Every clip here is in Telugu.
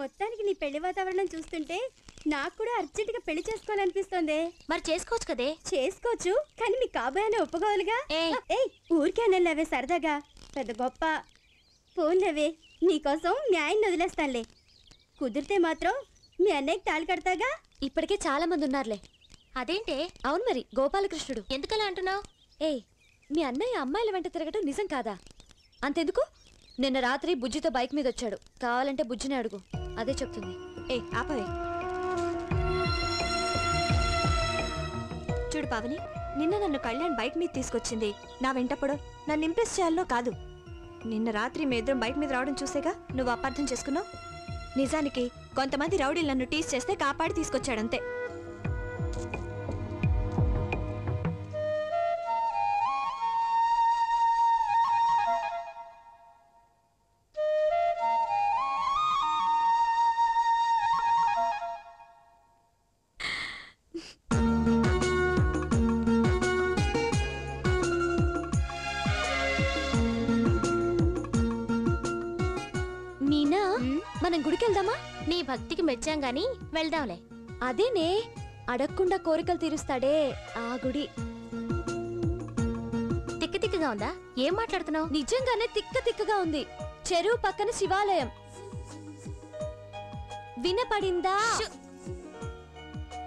మొత్తానికి నీ పెళ్లి వాతావరణం చూస్తుంటే నాకు కూడా అర్జెంటుగా పెళ్లి చేసుకోవాలనిపిస్తుంది. మరి చేసుకోవచ్చు కదే. చేసుకోవచ్చు, కానీ మీ కాబోయే ఒప్పుకోవాలిగా. ఊరికే నెలవే సరదాగా, పెద్ద గొప్ప ఫోన్లేవే. నీకోసం మీ ఆయన్ని వదిలేస్తానులే. కుదిరితే మాత్రం మీ అన్నయ్యకి తాళి కడతాగా. ఇప్పటికే చాలా మంది ఉన్నారులే. అదేంటే? అవును మరి, గోపాలకృష్ణుడు. ఎందుకలా అంటున్నావు? మీ అన్నయ్య అమ్మాయిల వెంట తిరగటం నిజం కాదా? అంతెందుకు, నిన్న రాత్రి బుజ్జితో బైక్ మీద వచ్చాడు. కావాలంటే బుజ్జిని అడుగు, అదే చెప్తుంది. ఆపవే. చూడు పావని, నిన్న నన్ను కళ్యాణ్ బైక్ మీద తీసుకొచ్చింది నా వెంటప్పుడు నన్ను ఇంప్రెస్ చేయాలో కాదు. నిన్న రాత్రి మీ ఇద్దరం బైక్ మీద రావడం చూసేగా నువ్వు అపార్థం చేసుకున్నావు. నిజానికి కొంతమంది రౌడీలు నన్ను టీస్ చేస్తే కాపాడి తీసుకొచ్చాడంతే. మనం గుడికి వెళ్దామా? నీ భక్తికి మెచ్చాం గాని వెళ్దాంలే. అదేనే, అడగకుండా కోరికలు తీరుస్తాడే ఆ గుడి. తిక్క తిక్కగా ఉందా? ఏం మాట్లాడుతున్నావు? నిజంగానే తిక్క తిక్కగా ఉంది. చెరువు పక్కన శివాలయం. వినపడిందా?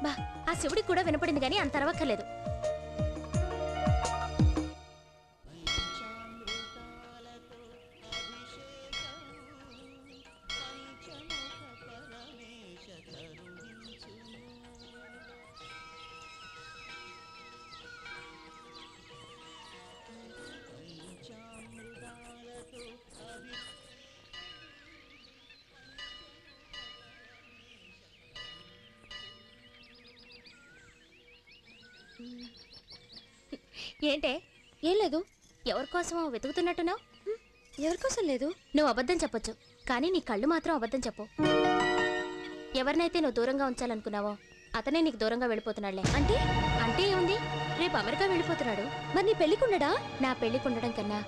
బా, ఆ శివుడికి కూడా వినపడింది గాని అంత అరవక్కర్లేదు. ఏంటే? ఏం లేదు. ఎవరికోసమో వెతుకుతున్నట్టున్నావు? ఎవరికోసం లేదు. నువ్వు అబద్ధం చెప్పొచ్చు, కానీ నీ కళ్ళు మాత్రం అబద్ధం చెప్పు. ఎవరినైతే నువ్వు దూరంగా ఉంచాలనుకున్నావో అతనే నీకు దూరంగా వెళ్ళిపోతున్నాడులే. అంటే? అంటే ఏముంది, రేపు అమెరికా వెళ్ళిపోతున్నాడు. మరి నీ పెళ్లికుండడా? నా పెళ్లికుండడం కన్నా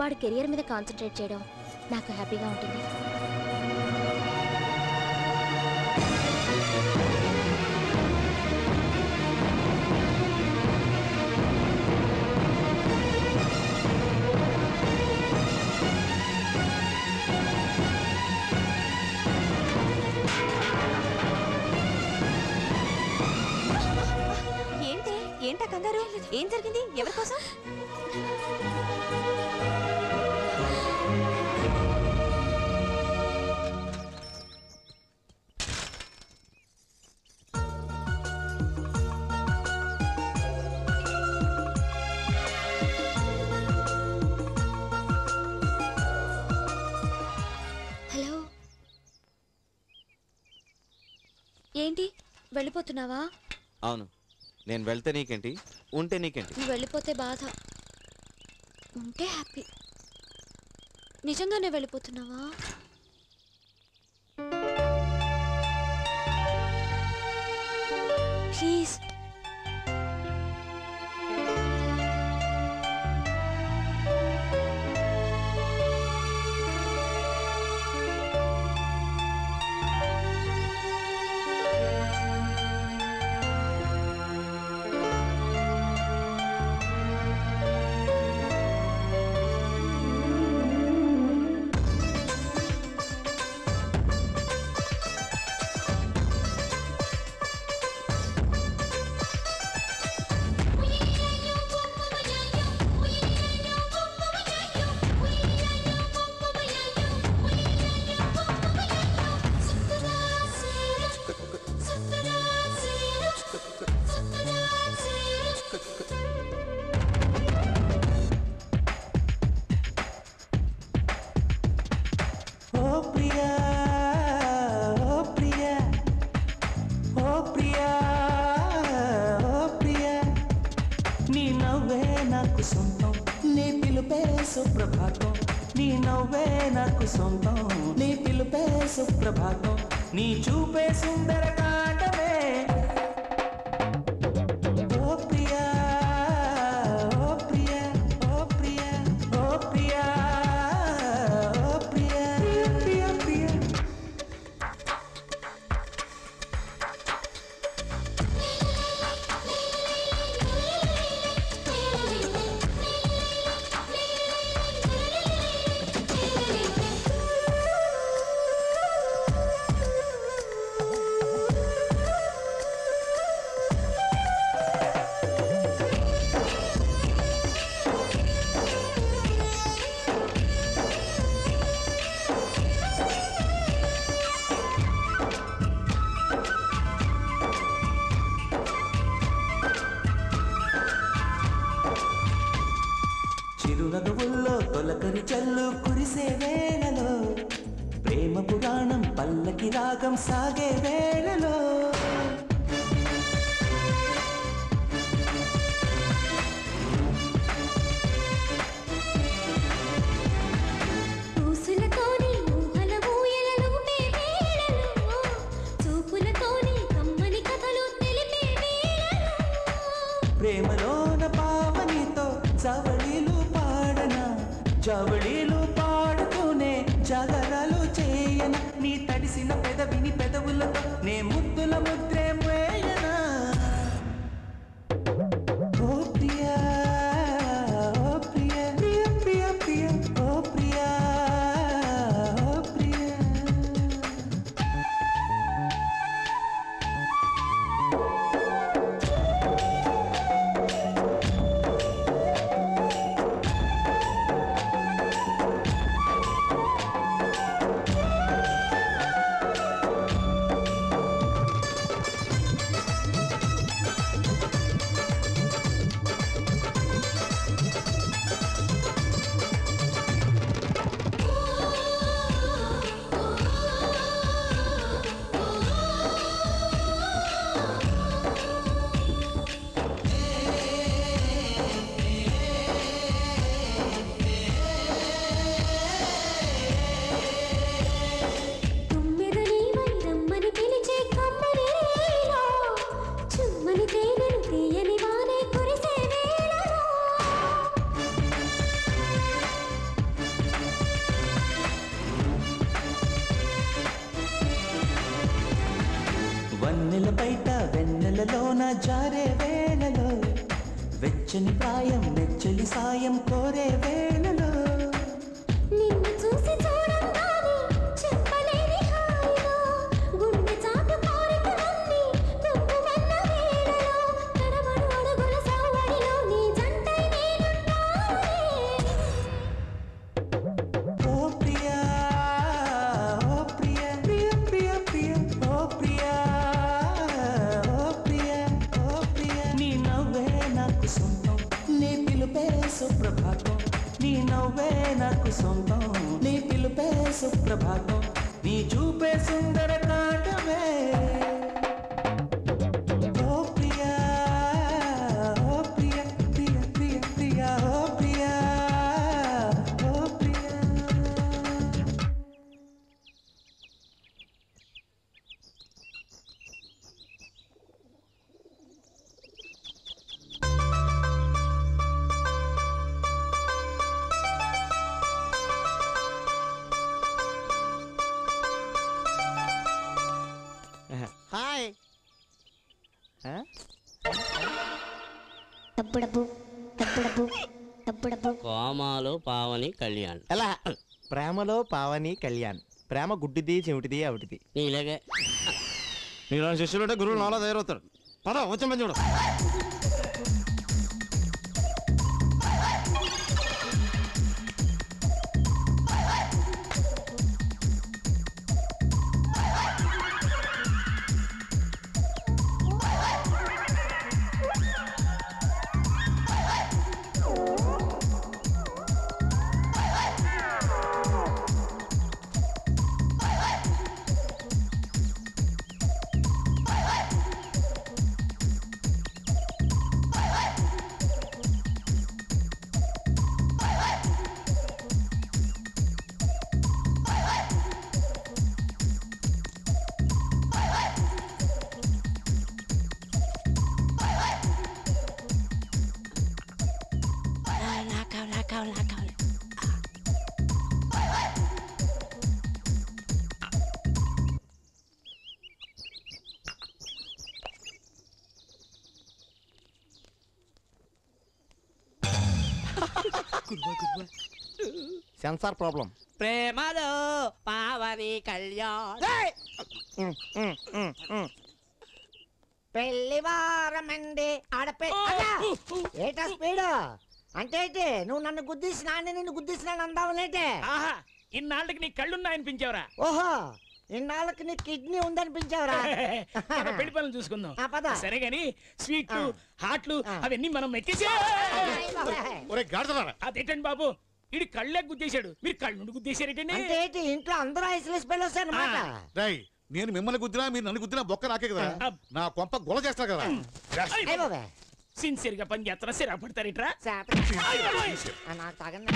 వాడు కెరియర్ మీద కాన్సన్ట్రేట్ చేయడం నాకు హ్యాపీగా ఉంటుంది. ఏంటా కంగారు? ఏం జరిగింది? ఎవరి కోసం? హలో, ఏంటి వెళ్ళిపోతున్నావా? అవును, నేను వెళ్తే నీకేంటి, ఉంటే నీకేంటి? నువ్వు వెళ్ళిపోతే బాధ, ఉంటే హ్యాపీ. నిజంగానే వెళ్ళిపోతున్నావా? ప్లీజ్. సుప్రభాతం నీ నవ్వే నాకు సొంతం నీ పిలుపే సుప్రభాతం నీ చూపే సుందరకాండమే ఓ ప్రియా ఓ ప్రియా ఓ ప్రియా ఓ ప్రియా ఓ ప్రియా ప్రియా ప్రియా చిరునగవుల్లో తొలకరి చల్లు కురిసే వేళలో ప్రేమ పురాణం పల్లకి రాగం సాగే వేళలో ప్రేమలోన పావనితో చవళీలు పాడనా చవళీలు పాడుతూనే జాగరాలు చేయన నీ తడిసిన పెదవిని పెదవులతో నే ముద్దుల ముద్రే వేయనా ఓ ప్రియా ఓ ప్రియా ప్రియ ప్రియ ప్రియ ఓ ప్రియా ఓ ప్రియా వన్నెల బయట వెన్నెలలోన జారే వేళలో వెచ్చని ప్రాయం వెచ్చలి సాయం కోరే వేళలో నిన్ను చూసి చూడంగానే చెప్పలేని హాయిలో గుండె చాటు కోరికలన్నీ తుప్పుమన్న వేళలో తడబడు అడుగుల సవ్వడిలో నీ జంటై నేనున్నానే ఓ ప్రియా ఓ ప్రియా ప్రియ ప్రియ ప్రియ ఓ ప్రియా ఓ ప్రియా ఓ ప్రియా నీ నవ్వే నాకు సొంతం నీ పిలుపే సుప్రభాతం నీ నవ్వే నాకు సొంతం నీ పిలుపే సుప్రభాతం నీ చూపే సుందర కాటమే ఓ ప్రియా ఓ ప్రియా ప్రియ ప్రియ ప్రియ ఓ ప్రియా ఓ ప్రియా హాయ్ తప్పుడబ్బు తప్పుడబ్బు తప్పుడబ్బు కోమాలో పావని కళ్యాణ్ ఎలా ప్రేమలో పావని కళ్యాణ్ ప్రేమ గుడ్డిది చెవిటిది అవిటిది నీలాగే నీలో శిష్యులు ఉంటే గురువులు నాలో తయారవుతాడు పద వచ్చి చూడు సెన్సార్ ప్రాబ్లం ప్రేమలో పావని కళ్యాణ్ పెళ్లి వారమండి ఆడపే ఏటా స్పీడ్ అంటే నువ్వు నన్ను గుద్దేసినా నిన్ను గుద్దేసినా అందావునేటే ఆహా ఇన్నాళ్ళకి నీ కళ్ళున్నాయనిపించావురా ఓహో ఇన్నాళ్ళకి నీ కిడ్నీ ఉందనిపించావురా. పెళ్లి పనులు చూసుకుందాం. పద. సరే గాని స్వీట్లు హాట్లు అవన్నీ మనం ఎక్కేసే. అదేంటండి బాబు, ఇడి కళ్ళే గుద్దేశాడు, మీరు కళ్ళు నుండి గుద్దేశారేటండి? అంటే ఏంటి, ఇంట్లో అందరూ ఐసోలేసి వెళ్ళొస్తారన్నమాట. నేను మిమ్మల్ని గుద్దినా మీరు నన్ను గుద్దినా బొక్క నాకే కదా, నా కొంప గొల చేస్తా కదా. సిన్సియర్ గా పని చేస్తారా, సిరా పడతారేట్రా? నాకు తాగండి.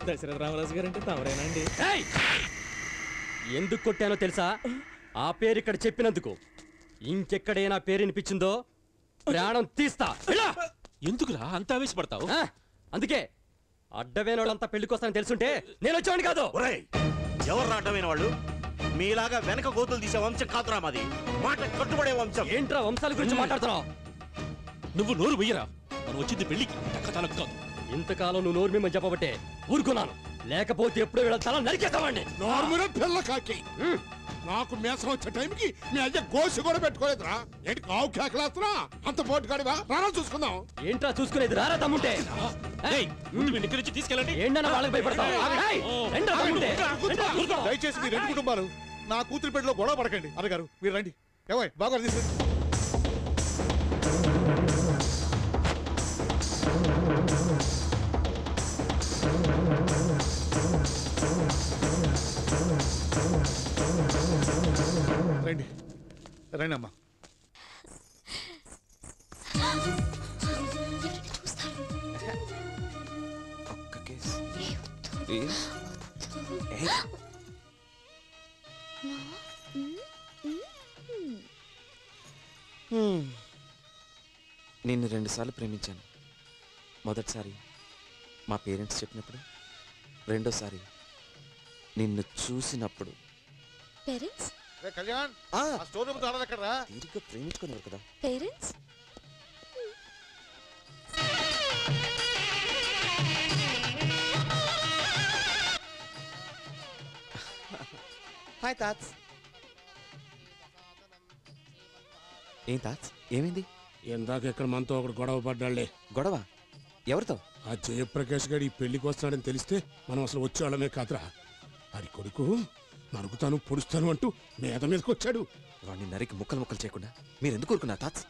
దశరథ రామరాజు గారు అంటే తమరేనండి? ఎందుకు కొట్టానో తెలుసా? ఆ పేరు ఇక్కడ చెప్పినందుకు. ఇంకెక్కడైనా పేరు వినిపించిందో ప్రాణం తీస్తా. ఎందుకురా అంత ఆవేశపడతావు? అందుకే అడ్డమైన వాళ్ళంతా పెళ్లికొస్తానని తెలుసుంటే నేను వచ్చేవాడిని కాదు. ఎవరు అడ్డమైన వాళ్ళు? మీలాగా వెనక గోతులు తీసే వంశం కాదురా మాది, మాట కట్టుబడే వంశం. ఏంట్రా వంశాల గురించి మాట్లాడుతున్నావు? నువ్వు నోరు వెయ్యరా, మనం వచ్చింది పెళ్లికి, తనకు కాదు. ఇంతకాలం నువ్వు నోరు మిమ్మల్ని చెప్పబట్టే ఊరుకున్నాను, లేకపోతే ఎప్పుడో వీళ్ళ తల నరికేస్తామండి. నార్మల్ పిల్ల కాకి నాకు మేసం వచ్చే టైంకి మీ అయ్య గోసి కూడా పెట్టుకోలేదురా. ఏంటి కావు కేకలేస్తున్నా? అంత పోటు కాడివా? రారా చూసుకుందాం. ఏంట్రా చూసుకునేది? రారా తమ్ముంటే. తీసుకెళ్ళండి. ఏంటన్నా వాళ్ళకి భయపడతావు? దయచేసి మీ రెండు కుటుంబాలు నా కూతురి పెళ్లిలో గొడవ పడకండి. అన్నగారు మీరు రండి. ఏమో బాగా తీసుకురండి. రండి రండి అమ్మా. నిన్ను 2 సార్లు ప్రేమించాను. మొదటిసారి మా పేరెంట్స్ చెప్పినప్పుడు, రెండోసారి నిన్ను చూసినప్పుడు. పేరెంట్స్? కళ్యాణ్ స్టోర్ రూమ్ తాళాలు ఎక్కడరా? తీరిగ్గా ప్రేమించుకునేవారు కదా. పేరెంట్స్? హాయ్ తాత్స్. ఏం తాత్స్, ఏమైంది? ఇందాక ఇక్కడ మనతో ఒకడు గొడవ పడ్డాళ్లే. గొడవ? ఎవరితో? ఆ జయప్రకాష్ గారి పెళ్లికి వస్తాడని తెలిస్తే మనం అసలు వచ్చేవాళ్ళమే కాదురా. అది కొడుకు నరుకుతాను పొడుస్తాను అంటూ మీద మీదకి వచ్చాడు. వాడిని నరికి ముక్కలు ముక్కలు చేయకుండా మీరు ఎందుకు ఊరుకున్నా తాత్స్?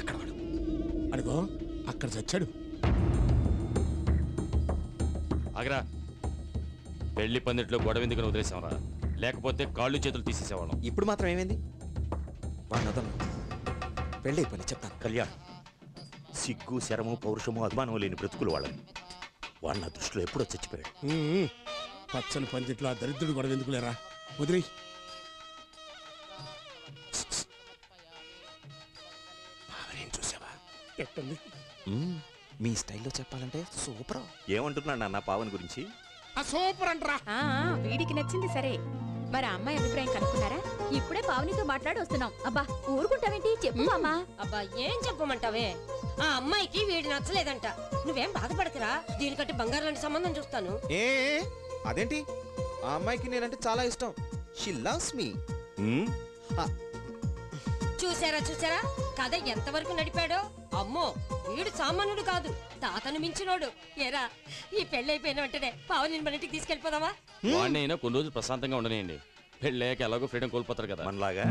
ఎక్కడ వాడు? అడుగో అక్కడ చచ్చాడు. ఆగరా, పెళ్లి పందిట్లో గొడవ ఎందుకు వదిలేసావరా? లేకపోతే కాళ్ళు చేతులు తీసేసేవాళ్ళం. ఇప్పుడు మాత్రం ఏమైంది? వాడిని వదలను. పెళ్ళి అయిపోయి చెప్తాను. కళ్యాణ్, సిగ్గు శరము పౌరుషము అభిమానం లేని బ్రతుకులు వాళ్ళని. వాళ్ళ నా దృష్టిలో ఎప్పుడో చచ్చిపోయాడు. పచ్చని పందిట్లో ఆ దరిద్రుడు గొడవ ఎందుకు లేరా? వదిలే. చూసావా ఎట్టుంది? మీ స్టైల్లో చెప్పాలంటే సూపర్. ఏమంటున్నాడు నాన్న పావని గురించి? సూపర్ అంటరా. వీడికి నచ్చింది సరే, మరి అమ్మాయి అభిప్రాయం కనుక్కున్నారా? ఇప్పుడే పావనితో మాట్లాడి వస్తున్నాం. అబ్బా ఊరుకుంటావేంటి? చెప్పు మామా. అబ్బా ఏం చెప్పమంటావే? ఆ అమ్మాయికి వీడి నచ్చలేదంట. నువ్వేం బాధపడకురా, దీనికంటే బంగారం లాంటి సంబంధం చూస్తాను. ఏ అదేంటి? ఆ అమ్మాయికి నేనంటే చాలా ఇష్టం. She loves me. చూసారా కథ ఎంతవరకు నడిపాడో. అమ్మో, వీడు సామాన్యుడు కాదు, తాతను మించినోడు. ఏరా, ఈ పెళ్ళైపోయిన వెంటనే పావని మన ఇంటికి తీసుకెళ్ళిపోదామా? వాడినైనా కొన్ని రోజులు ప్రశాంతంగా ఉండనియండి. పెళ్ళాక ఎలాగో ఫ్రీడమ్ కోల్పోతారు కదా మనలాగా.